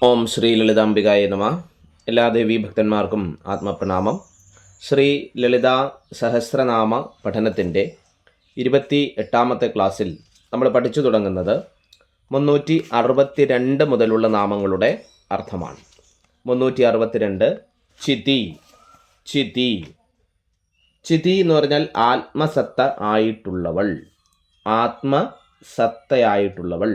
ഓം ശ്രീ ലളിതാംബികായ നമ. എല്ലാ ദേവീ ഭക്തന്മാർക്കും ആത്മപ്രണാമം. ശ്രീ ലളിതാ സഹസ്രനാമ പഠനത്തിൻ്റെ 28ാമത്തെ ക്ലാസ്സിൽ നമ്മൾ പഠിച്ചു തുടങ്ങുന്നത് 362 മുതലുള്ള നാമങ്ങളുടെ അർത്ഥമാണ്. 362 ചിതി. ചിതി ചിതി എന്ന് പറഞ്ഞാൽ ആത്മസത്ത ആയിട്ടുള്ളവൾ, ആത്മസത്തയായിട്ടുള്ളവൾ.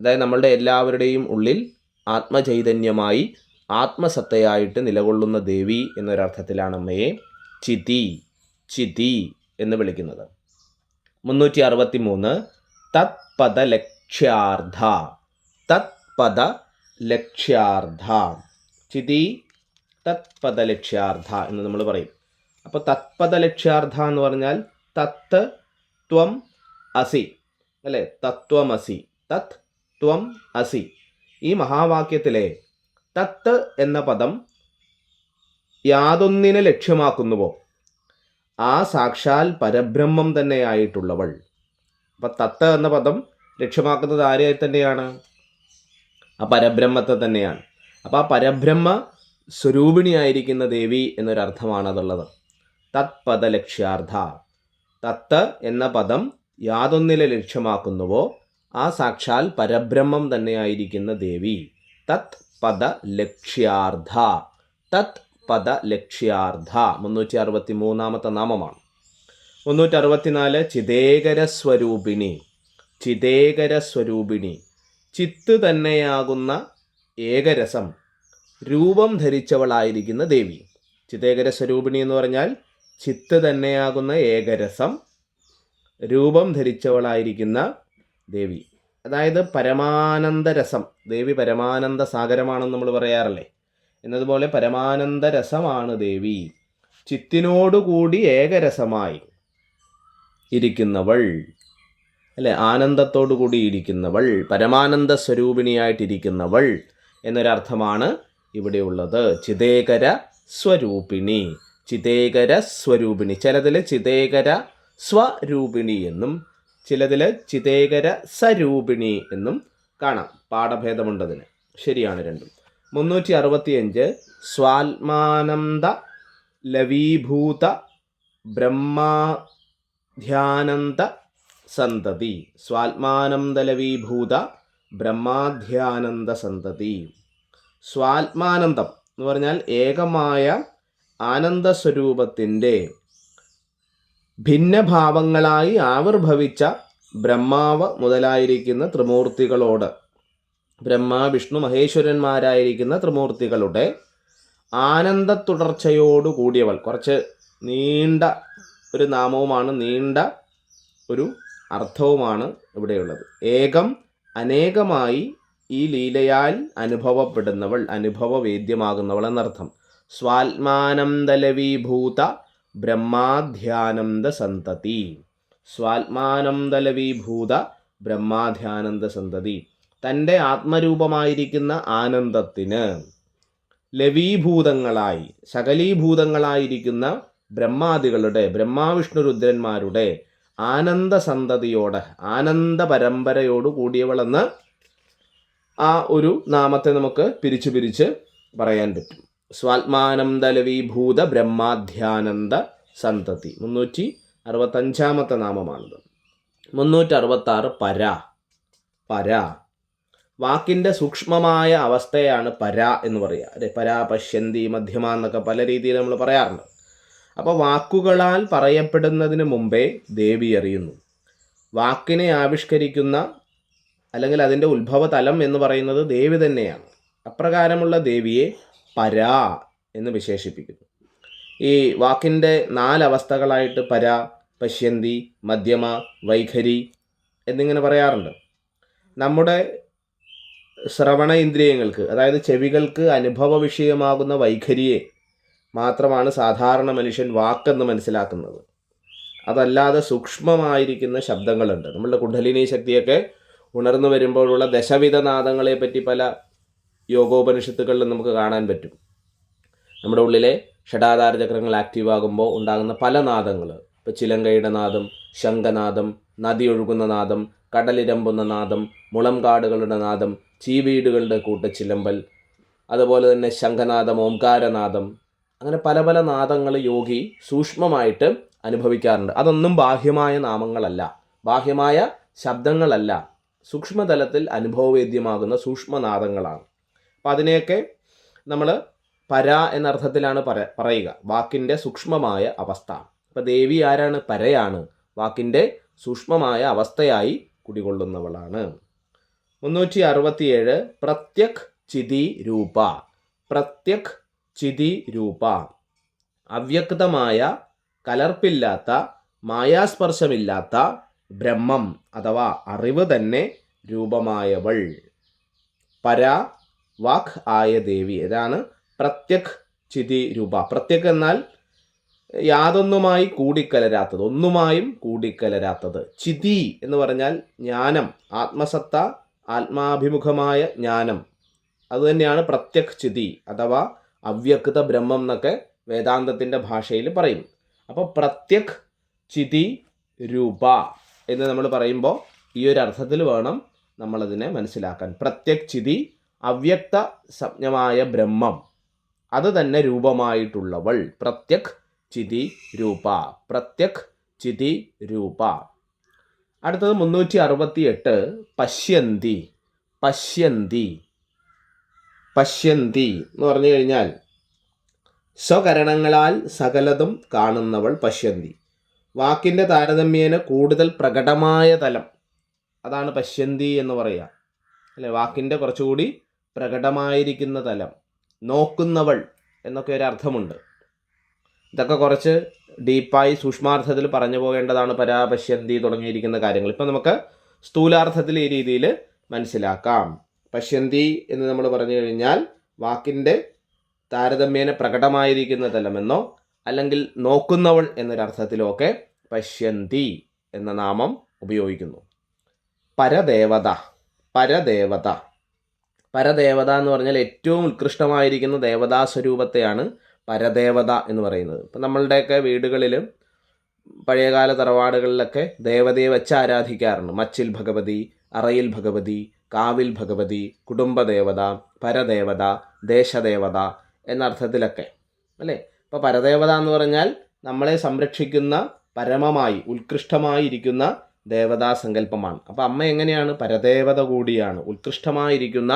അതായത് നമ്മളുടെ എല്ലാവരുടെയും ഉള്ളിൽ ആത്മചൈതന്യമായി ആത്മസത്തയായിട്ട് നിലകൊള്ളുന്ന ദേവി എന്നൊരർത്ഥത്തിലാണ് അമ്മയെ ചിതി, ചിതി എന്ന് വിളിക്കുന്നത്. 363 തത്പദലക്ഷ്യാർദ്ധ. തത്പദലക്ഷ്യാർദ്ധ, ചിതി തത്പദലക്ഷ്യാർദ്ധ എന്ന് നമ്മൾ പറയും. അപ്പോൾ തത്പദലക്ഷ്യാർദ്ധ എന്ന് പറഞ്ഞാൽ തത്ത് ത്വം അസി, അല്ലേ? തത്വമസി, തത് ത്വം അസി. ഈ മഹാവാക്യത്തിലെ തത്ത് എന്ന പദം യാതൊന്നിനെ ലക്ഷ്യമാക്കുന്നുവോ ആ സാക്ഷാൽ പരബ്രഹ്മം തന്നെയായിട്ടുള്ളവൾ. അപ്പം തത്ത് എന്ന പദം ലക്ഷ്യമാക്കുന്നത് ആരെ തന്നെയാണ്? ആ പരബ്രഹ്മത്തെ തന്നെയാണ്. അപ്പോൾ ആ പരബ്രഹ്മ സ്വരൂപിണിയായിരിക്കുന്ന ദേവി എന്നൊരർത്ഥമാണ് അതുള്ളത്. തത്പദലക്ഷ്യാർദ്ധ. തത്ത് എന്ന പദം യാതൊന്നിനെ ലക്ഷ്യമാക്കുന്നുവോ ആ സാക്ഷാൽ പരബ്രഹ്മം തന്നെയായിരിക്കുന്ന ദേവി. തത് പദലക്ഷ്യാർദ്ധ. തത് പദലക്ഷ്യാർദ്ധ 363ാമത്തെ നാമമാണ്. 364 ചിതേകരസ്വരൂപിണി. ചിതേകരസ്വരൂപിണി, ചിത്ത് തന്നെയാകുന്ന ഏകരസം രൂപം ധരിച്ചവളായിരിക്കുന്ന ദേവി. ചിതേകരസ്വരൂപിണി എന്ന് പറഞ്ഞാൽ ചിത്ത് തന്നെയാകുന്ന ഏകരസം രൂപം ധരിച്ചവളായിരിക്കുന്ന ദേവി. അതായത് പരമാനന്ദ രസം. ദേവി പരമാനന്ദ സാഗരമാണെന്ന് നമ്മൾ പറയാറില്ലേ? എന്നതുപോലെ പരമാനന്ദ രസമാണ് ദേവി. ചിത്തിനോടുകൂടി ഏകരസമായി ഇരിക്കുന്നവൾ, അല്ലെ? ആനന്ദത്തോടു കൂടി ഇരിക്കുന്നവൾ, പരമാനന്ദ സ്വരൂപിണിയായിട്ടിരിക്കുന്നവൾ എന്നൊരർത്ഥമാണ് ഇവിടെയുള്ളത്. ചിതേകര സ്വരൂപിണി. ചിതേകര സ്വരൂപിണി. ചിലതിൽ ചിതേകര സ്വരൂപിണി എന്നും ചിലതിൽ ചിതേകര സരൂപിണി എന്നും കാണാം. പാഠഭേദമുണ്ടതിന്. ശരിയാണ് രണ്ടും. 365 സ്വാത്മാനന്ദ ലവീഭൂത ബ്രഹ്മാധ്യാനന്ദ സന്തതി. സ്വാത്മാനന്ദ ലവീഭൂത ബ്രഹ്മാധ്യാനന്ദ സന്തതി. സ്വാത്മാനന്ദം എന്ന് പറഞ്ഞാൽ ഏകമായ ആനന്ദസ്വരൂപത്തിൻ്റെ ഭിന്നഭാവങ്ങളായി ആവിർഭവിച്ച ബ്രഹ്മാവ് മുതലായിരിക്കുന്ന ത്രിമൂർത്തികളോട്, ബ്രഹ്മ വിഷ്ണു മഹേശ്വരന്മാരായിരിക്കുന്ന ത്രിമൂർത്തികളുടെ ആനന്ദ തുടർച്ചയോടു കൂടിയവൾ. കുറച്ച് നീണ്ട ഒരു നാമവുമാണ്, നീണ്ട ഒരു അർത്ഥവുമാണ് ഇവിടെയുള്ളത്. ഏകം അനേകമായി ഈ ലീലയാൽ അനുഭവപ്പെടുന്നവൾ, അനുഭവവേദ്യമാകുന്നവൾ എന്നർത്ഥം. സ്വാത്മാനന്ദലവീഭൂത ബ്രഹ്മാധ്യാനന്ദ സന്തതി. സ്വാത്മാനന്ദലവീഭൂത ബ്രഹ്മാധ്യാനന്ദ സന്തതി. തൻ്റെ ആത്മരൂപമായിരിക്കുന്ന ആനന്ദത്തിന് ലവീഭൂതങ്ങളായി, സകലീഭൂതങ്ങളായിരിക്കുന്ന ബ്രഹ്മാദികളുടെ, ബ്രഹ്മാവിഷ്ണു രുദ്രന്മാരുടെ ആനന്ദസന്തതിയോടെ, ആനന്ദ പരമ്പരയോട് കൂടിയവളെന്ന് ആ ഒരു നാമത്തെ നമുക്ക് പിരിച്ച് പറയാൻ പറ്റും. സ്വാത്മാനന്ദലവീഭൂത ബ്രഹ്മാധ്യാനന്ദ സന്തതി 365ാമത്തെ നാമമാണിത്. 366 പര. പര വാക്കിൻ്റെ സൂക്ഷ്മമായ അവസ്ഥയാണ് പര എന്ന് പറയുക, അല്ലെ? പരാ, പശ്യന്തി, മധ്യമ എന്നൊക്കെ പല രീതിയിൽ നമ്മൾ പറയാറുണ്ട്. അപ്പോൾ വാക്കുകളാൽ പറയപ്പെടുന്നതിന് മുമ്പേ ദേവി അറിയുന്നു. വാക്കിനെ ആവിഷ്കരിക്കുന്ന അല്ലെങ്കിൽ അതിൻ്റെ ഉത്ഭവതലം എന്ന് പറയുന്നത് ദേവി തന്നെയാണ്. അപ്രകാരമുള്ള ദേവിയെ പര എന്ന് വിശേഷിപ്പിക്കുന്നു. ഈ വാക്കിൻ്റെ 4 അവസ്ഥകളായിട്ട് പര, പശ്യന്തി, മധ്യമ, വൈഖരി എന്നിങ്ങനെ പറയാറുണ്ട്. നമ്മുടെ ശ്രവണ ഇന്ദ്രിയങ്ങൾക്ക്, അതായത് ചെവികൾക്ക് അനുഭവ വിഷയമാകുന്ന വൈഖരിയെ മാത്രമാണ് സാധാരണ മനുഷ്യൻ വാക്കെന്ന് മനസ്സിലാക്കുന്നത്. അതല്ലാതെ സൂക്ഷ്മമായിരിക്കുന്ന ശബ്ദങ്ങളുണ്ട്. നമ്മളുടെ കുണ്ഡലിനി ശക്തിയൊക്കെ ഉണർന്നു വരുമ്പോഴുള്ള ദശവിധ നാദങ്ങളെ പറ്റി പല യോഗോപനിഷത്തുകളിലും നമുക്ക് കാണാൻ പറ്റും. നമ്മുടെ ഉള്ളിലെ ഷഡാധാര ചക്രങ്ങൾ ആക്റ്റീവ് ആകുമ്പോൾ ഉണ്ടാകുന്ന പല നാദങ്ങൾ, ഇപ്പോൾ ചിലങ്കയുടെ നാദം, ശംഖനാദം, നദി ഒഴുകുന്ന നാദം, കടലിരമ്പുന്ന നാദം, മുളംകാടുകളുടെ നാദം, ചീവീടുകളുടെ കൂട്ടച്ചിലമ്പൽ, അതുപോലെ തന്നെ ശംഖനാദം, ഓംകാരനാദം, അങ്ങനെ പല പല നാദങ്ങൾ യോഗി സൂക്ഷ്മമായിട്ട് അനുഭവിക്കാറുണ്ട്. അതൊന്നും ബാഹ്യമായ നാമങ്ങളല്ല, ബാഹ്യമായ ശബ്ദങ്ങളല്ല, സൂക്ഷ്മതലത്തിൽ അനുഭവവേദ്യമാകുന്ന സൂക്ഷ്മനാദങ്ങളാണ്. അപ്പം അതിനെയൊക്കെ നമ്മൾ പര എന്നർത്ഥത്തിലാണ് പറയുക, വാക്കിൻ്റെ സൂക്ഷ്മമായ അവസ്ഥ. അപ്പം ദേവി ആരാണ്? പരയാണ്, വാക്കിൻ്റെ സൂക്ഷ്മമായ അവസ്ഥയായി കുടികൊള്ളുന്നവളാണ്. 367 പ്രത്യക് ചിതി രൂപ. പ്രത്യക് ചിതി രൂപ, അവ്യക്തമായ, കലർപ്പില്ലാത്ത, മായാസ്പർശമില്ലാത്ത ബ്രഹ്മം അഥവാ അറിവ് തന്നെ രൂപമായവൾ, പരാ വാക് ആയ ദേവി. ഇതാണ് പ്രത്യക് ചിതി രൂപ. പ്രത്യക് എന്നാൽ യാതൊന്നുമായി കൂടിക്കലരാത്തത്, ഒന്നുമായും കൂടിക്കലരാത്തത്. ചിതി എന്ന് പറഞ്ഞാൽ ജ്ഞാനം, ആത്മസത്ത, ആത്മാഭിമുഖമായ ജ്ഞാനം, അതുതന്നെയാണ് പ്രത്യക് ചിതി അഥവാ അവ്യക്ത ബ്രഹ്മം എന്നൊക്കെ വേദാന്തത്തിൻ്റെ ഭാഷയിൽ പറയും. അപ്പോൾ പ്രത്യക് ചിതി രൂപ എന്ന് നമ്മൾ പറയുമ്പോൾ ഈ ഒരു അർത്ഥത്തിൽ വേണം നമ്മളതിനെ മനസ്സിലാക്കാൻ. പ്രത്യക് ചിതി, അവ്യക്ത സംജ്ഞമായ ബ്രഹ്മം, അത് തന്നെ രൂപമായിട്ടുള്ളവൾ. പ്രത്യക് ചിതി രൂപ, പ്രത്യക് ചിതി രൂപ. അടുത്തത് 368 പശ്യന്തി. പശ്യന്തി, പശ്യന്തി എന്ന് പറഞ്ഞു കഴിഞ്ഞാൽ സ്വകരണങ്ങളാൽ സകലതും കാണുന്നവൾ. പശ്യന്തി, വാക്കിൻ്റെ താരതമ്യേന കൂടുതൽ പ്രകടമായ തലം, അതാണ് പശ്യന്തി എന്ന് പറയുക, അല്ലേ? വാക്കിൻ്റെ കുറച്ചുകൂടി പ്രകടമായിരിക്കുന്ന തലം, നോക്കുന്നവൾ എന്നൊക്കെ ഒരു അർത്ഥമുണ്ട്. ഇതൊക്കെ കുറച്ച് ഡീപ്പായി സൂക്ഷ്മാർത്ഥത്തിൽ പറഞ്ഞു പോകേണ്ടതാണ്. പരാപശ്യന്തി തുടങ്ങിയിരിക്കുന്ന കാര്യങ്ങൾ ഇപ്പം നമുക്ക് സ്ഥൂലാർത്ഥത്തിൽ ഈ രീതിയിൽ മനസ്സിലാക്കാം. പശ്യന്തി എന്ന് നമ്മൾ പറഞ്ഞു കഴിഞ്ഞാൽ വാക്കിൻ്റെ താരതമ്യേന പ്രകടമായിരിക്കുന്ന തലമെന്നോ അല്ലെങ്കിൽ നോക്കുന്നവൾ എന്നൊരർത്ഥത്തിലോ ഒക്കെ പശ്യന്തി എന്ന നാമം ഉപയോഗിക്കുന്നു. പരദേവത. പരദേവത, പരദേവത എന്ന് പറഞ്ഞാൽ ഏറ്റവും ഉത്കൃഷ്ടമായിരിക്കുന്ന ദേവതാ സ്വരൂപത്തെയാണ് പരദേവത എന്ന് പറയുന്നത്. ഇപ്പം നമ്മളുടെയൊക്കെ വീടുകളിൽ, പഴയകാല തറവാടുകളിലൊക്കെ ദേവതയെ വെച്ച് ആരാധിക്കാറുണ്ട്. മച്ചിൽ ഭഗവതി, അറയിൽ ഭഗവതി, കാവിൽ ഭഗവതി, കുടുംബദേവത, പരദേവത, ദേശദേവത എന്നർത്ഥത്തിലൊക്കെ, അല്ലേ? ഇപ്പോൾ പരദേവത എന്ന് പറഞ്ഞാൽ നമ്മളെ സംരക്ഷിക്കുന്ന, പരമമായി ഉത്കൃഷ്ടമായി ഇരിക്കുന്ന ദേവതാ സങ്കല്പമാണ്. അപ്പോൾ അമ്മ എങ്ങനെയാണ്? പരദേവത കൂടിയാണ്, ഉത്കൃഷ്ടമായിരിക്കുന്ന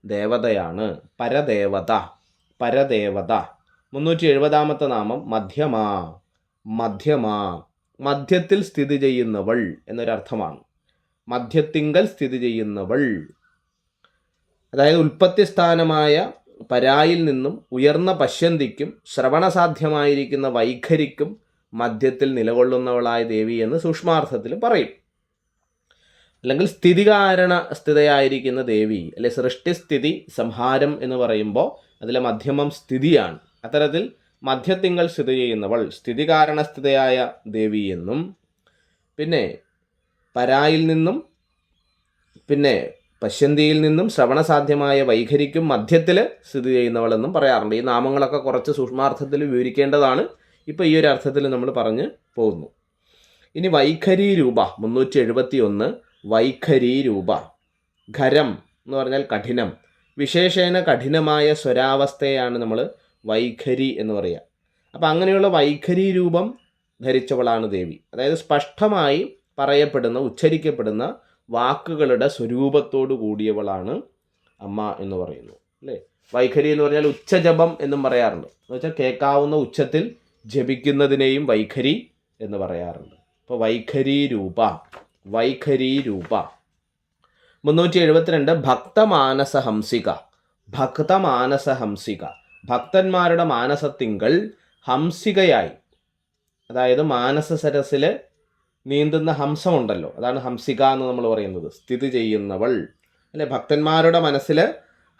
ദേവതയാണ്. പരദേവത, പരദേവത. 370 നാമം മധ്യമാ. മധ്യമാ, മധ്യത്തിൽ സ്ഥിതി ചെയ്യുന്നവൾ എന്നൊരർത്ഥമാണ്. മധ്യത്തിങ്കൽ സ്ഥിതി ചെയ്യുന്നവൾ, അതായത് ഉൽപ്പത്തി സ്ഥാനമായ പരായിൽ നിന്നും ഉയർന്ന പശ്യന്തിക്കും ശ്രവണസാധ്യമായിരിക്കുന്ന വൈഖരിക്കും മധ്യത്തിൽ നിലകൊള്ളുന്നവളായ ദേവി എന്ന് സൂക്ഷ്മാർത്ഥത്തിൽ പറയും. അല്ലെങ്കിൽ സ്ഥിതികാരണ സ്ഥിതയായിരിക്കുന്ന ദേവി, അല്ലെ സൃഷ്ടിസ്ഥിതി സംഹാരം എന്ന് പറയുമ്പോൾ അതിലെ മധ്യമം സ്ഥിതിയാണ്. അത്തരത്തിൽ മധ്യത്തിങ്കൽ സ്ഥിതി ചെയ്യുന്നവൾ സ്ഥിതികാരണസ്ഥിതയായ ദേവി എന്നും, പിന്നെ പരായിൽ നിന്നും പിന്നെ പശ്യന്തിയിൽ നിന്നും ശ്രവണസാധ്യമായ വൈഖരിക്കും മധ്യത്തിൽ സ്ഥിതി ചെയ്യുന്നവളെന്നും പറയാറുണ്ട്. ഈ നാമങ്ങളൊക്കെ കുറച്ച് സൂക്ഷ്മാർത്ഥത്തിൽ വിവരിക്കേണ്ടതാണ്. ഇപ്പോൾ ഈ ഒരു അർത്ഥത്തിൽ നമ്മൾ പറഞ്ഞ് പോകുന്നു. ഇനി വൈഖരി രൂപ 371 വൈഖരി രൂപ. ഖരം എന്ന് പറഞ്ഞാൽ കഠിനം, വിശേഷേന കഠിനമായ സ്വരാവസ്ഥയാണ് നമ്മൾ വൈഖരി എന്ന് പറയുക. അപ്പം അങ്ങനെയുള്ള വൈഖരി രൂപം ധരിച്ചവളാണ് ദേവി. അതായത് സ്പഷ്ടമായി പറയപ്പെടുന്ന, ഉച്ചരിക്കപ്പെടുന്ന വാക്കുകളുടെ സ്വരൂപത്തോടു കൂടിയവളാണ് അമ്മ എന്ന് പറയുന്നു, അല്ലേ? വൈഖരി എന്ന് പറഞ്ഞാൽ ഉച്ചജപം എന്നും പറയാറുണ്ട്. എന്ന് വെച്ചാൽ കേൾക്കാവുന്ന ഉച്ചത്തിൽ ജപിക്കുന്നതിനെയും വൈഖരി എന്ന് പറയാറുണ്ട്. അപ്പോൾ വൈഖരി രൂപ, വൈഖരി രൂപ. 372 ഭക്തമാനസ ഹംസിക. ഭക്തമാനസ ഹംസിക, ഭക്തന്മാരുടെ മാനസത്തിങ്കൽ ഹംസികയായി, അതായത് മാനസ സരസിൽ നീന്തുന്ന ഹംസമുണ്ടല്ലോ, അതാണ് ഹംസിക എന്ന് നമ്മൾ പറയുന്നത്. സ്ഥിതി ചെയ്യുന്നവൾ, അല്ലെ? ഭക്തന്മാരുടെ മനസ്സിൽ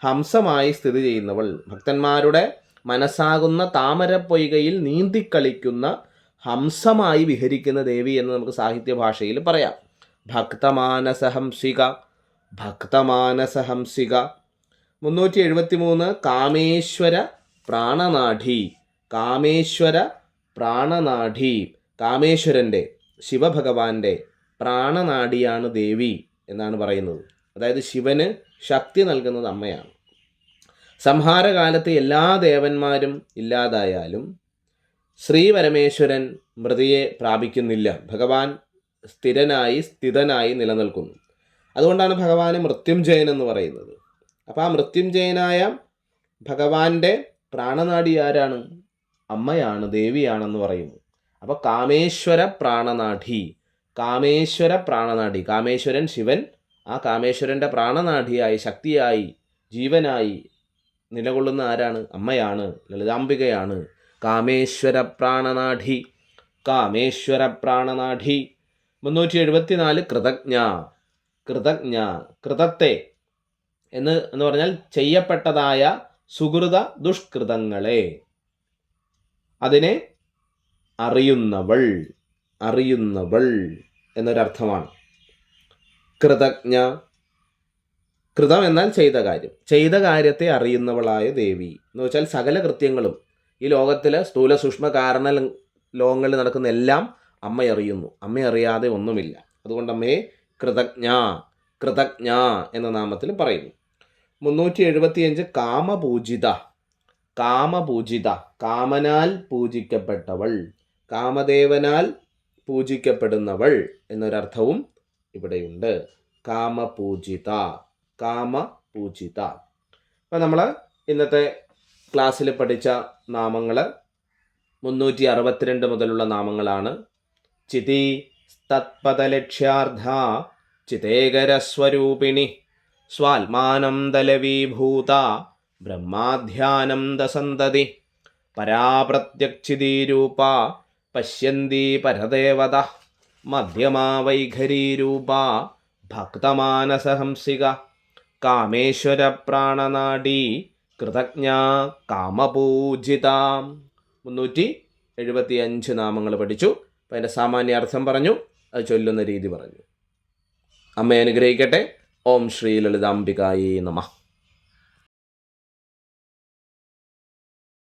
ഹംസമായി സ്ഥിതി ചെയ്യുന്നവൾ, ഭക്തന്മാരുടെ മനസ്സാകുന്ന താമരപ്പൊയ്കയിൽ നീന്തിക്കളിക്കുന്ന ഹംസമായി വിഹരിക്കുന്ന ദേവി എന്ന് നമുക്ക് സാഹിത്യ ഭാഷയിൽ പറയാം. ഭക്തമാനസ ഹംസിക, ഭക്തമാനസ ഹംസിക. 373 കാമേശ്വര പ്രാണനാഠി. കാമേശ്വര പ്രാണനാഠി, കാമേശ്വരൻ്റെ, ശിവഭഗവാന്റെ പ്രാണനാഡിയാണ് ദേവി എന്നാണ് പറയുന്നത്. അതായത് ശിവന് ശക്തി നൽകുന്നത് അമ്മയാണ്. സംഹാരകാലത്ത് എല്ലാ ദേവന്മാരും ഇല്ലാതായാലും ശ്രീപരമേശ്വരൻ മൃതിയെ പ്രാപിക്കുന്നില്ല. ഭഗവാൻ സ്ഥിതനായി നിലനിൽക്കുന്നു. അതുകൊണ്ടാണ് ഭഗവാന് മൃത്യുഞ്ജയൻ എന്ന് പറയുന്നത്. അപ്പോൾ ആ മൃത്യുഞ്ജയനായ ഭഗവാന്റെ പ്രാണനാടി ആരാണ്? അമ്മയാണ്, ദേവിയാണെന്ന് പറയുന്നു. അപ്പോൾ കാമേശ്വര പ്രാണനാടി, കാമേശ്വരൻ ശിവൻ, ആ കാമേശ്വരൻ്റെ പ്രാണനാടിയായി, ശക്തിയായി, ജീവനായി നിലകൊള്ളുന്ന ആരാണ്? അമ്മയാണ്, ലളിതാംബികയാണ്. കാമേശ്വര പ്രാണനാടി. 374 കൃതത്തെ എന്ന് പറഞ്ഞാൽ ചെയ്യപ്പെട്ടതായ സുകൃത ദുഷ്കൃതങ്ങളെ അതിനെ അറിയുന്നവൾ എന്നൊരർത്ഥമാണ്. കൃതജ്ഞ, കൃതം എന്നാൽ ചെയ്ത കാര്യത്തെ അറിയുന്നവളായ ദേവി എന്ന് വെച്ചാൽ സകല കൃത്യങ്ങളും ഈ ലോകത്തിൽ സ്ഥൂല സൂക്ഷ്മ കാരണ ലോകങ്ങളിൽ നടക്കുന്ന എല്ലാം അമ്മ അറിയുന്നു. അമ്മ അറിയാതെ ഒന്നുമില്ല. അതുകൊണ്ട് അമ്മയെ കൃതജ്ഞ എന്ന നാമത്തിൽ പറയുന്നു. 375 കാമപൂജിത, കാമനാൽ പൂജിക്കപ്പെട്ടവൾ, കാമദേവനാൽ പൂജിക്കപ്പെടുന്നവൾ എന്നൊരർത്ഥവും ഇവിടെയുണ്ട്. കാമപൂജിത. അപ്പം നമ്മൾ ഇന്നത്തെ ക്ലാസ്സിൽ പഠിച്ച നാമങ്ങൾ 362 മുതലുള്ള നാമങ്ങളാണ്. ചിതി തത്പദലക്ഷ്യാർദ്ധ ചിതേകരസ്വരൂപിണി സ്വാത്മാനം ദലവീഭൂത ബ്രഹ്മാധ്യാനന്ദസന്തതി പരാപ്രത്യക്ഷിതീരൂപ പശ്യന്തി പരദേവത മധ്യമാ വൈഖരീരൂപ ഭക്തമാനസഹംസിക കാമേശ്വര പ്രാണനാടി കൃതജ്ഞ കാമപൂജിത. 375 നാമങ്ങൾ പഠിച്ചു. അപ്പം അതിൻ്റെ സാമാന്യ അർത്ഥം പറഞ്ഞു, അത് ചൊല്ലുന്ന രീതി പറഞ്ഞു. അമ്മയെ അനുഗ്രഹിക്കട്ടെ. ഓം ശ്രീ ലളിതാംബികായേ നമഃ.